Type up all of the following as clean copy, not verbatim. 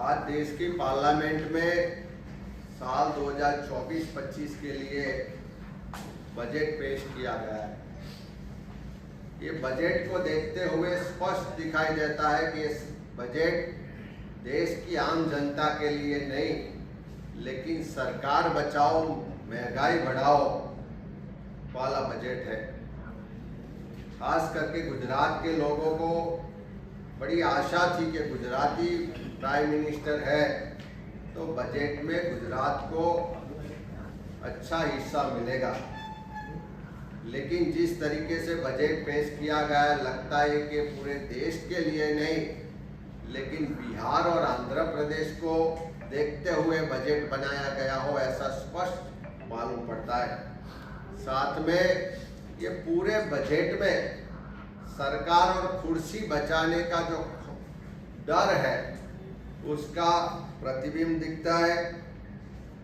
आज देश की पार्लियामेंट में साल 2024-25 के लिए बजट पेश किया गया है। ये बजट को देखते हुए स्पष्ट दिखाई देता है कि इस बजट देश की आम जनता के लिए नहीं, लेकिन सरकार बचाओ महंगाई बढ़ाओ वाला बजट है। खास करके गुजरात के लोगों को बड़ी आशा थी कि गुजराती प्राइम मिनिस्टर है तो बजट में गुजरात को अच्छा हिस्सा मिलेगा, लेकिन जिस तरीके से बजट पेश किया गया लगता है कि पूरे देश के लिए नहीं, लेकिन बिहार और आंध्र प्रदेश को देखते हुए बजट बनाया गया हो ऐसा स्पष्ट मालूम पड़ता है। साथ में ये पूरे बजट में सरकार और कुर्सी बचाने का जो डर है उसका प्रतिबिंब दिखता है।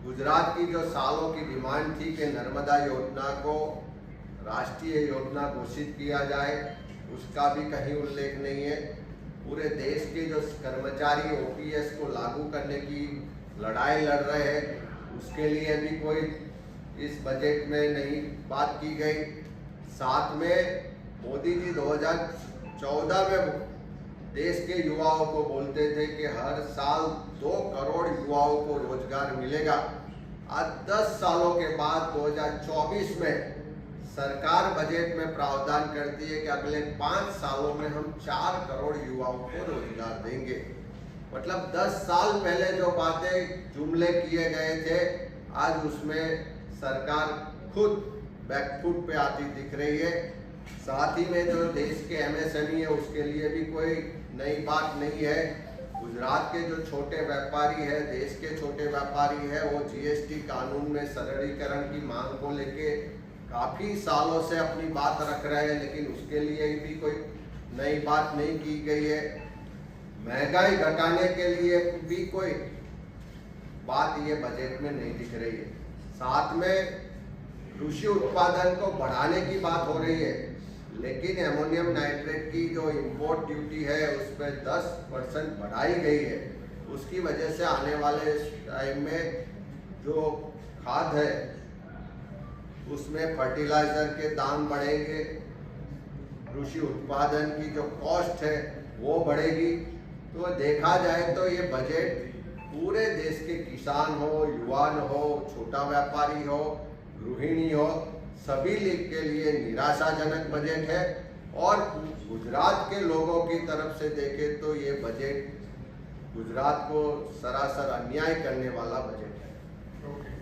गुजरात की जो सालों की डिमांड थी कि नर्मदा योजना को राष्ट्रीय योजना घोषित किया जाए, उसका भी कहीं उल्लेख नहीं है। पूरे देश के जो कर्मचारी ओपीएस को लागू करने की लड़ाई लड़ रहे हैं, उसके लिए भी कोई इस बजट में नहीं बात की गई। साथ में मोदी जी 2014 में देश के युवाओं को बोलते थे कि हर साल 2 करोड़ युवाओं को रोजगार मिलेगा। आज 10 सालों के बाद 2024 में सरकार बजट में प्रावधान करती है कि अगले 5 सालों में हम 4 करोड़ युवाओं को रोजगार देंगे। मतलब 10 साल पहले जो बातें जुमले किए गए थे, आज उसमें सरकार खुद बैकफुट पे आती दिख रही है। साथ ही में जो देश के एमएसएमई है उसके लिए भी कोई नई बात नहीं है। गुजरात के जो छोटे व्यापारी है, देश के छोटे व्यापारी है, वो जीएसटी कानून में सरलीकरण की मांग को लेके काफ़ी सालों से अपनी बात रख रहे हैं, लेकिन उसके लिए भी कोई नई बात नहीं की गई है। महंगाई घटाने के लिए भी कोई बात ये बजट में नहीं दिख रही है। साथ में कृषि उत्पादन को बढ़ाने की बात हो रही है, लेकिन एमोनियम नाइट्रेट की जो इंपोर्ट ड्यूटी है उस पर 10% बढ़ाई गई है। उसकी वजह से आने वाले टाइम में जो खाद है उसमें फर्टिलाइजर के दाम बढ़ेंगे, कृषि उत्पादन की जो कॉस्ट है वो बढ़ेगी। तो देखा जाए तो ये बजट पूरे देश के किसान हो, युवा हो, छोटा व्यापारी हो, गृहिणी हो, सभी के लिए निराशाजनक बजट है। और गुजरात के लोगों की तरफ से देखें तो ये बजट गुजरात को सरासर अन्याय करने वाला बजट है।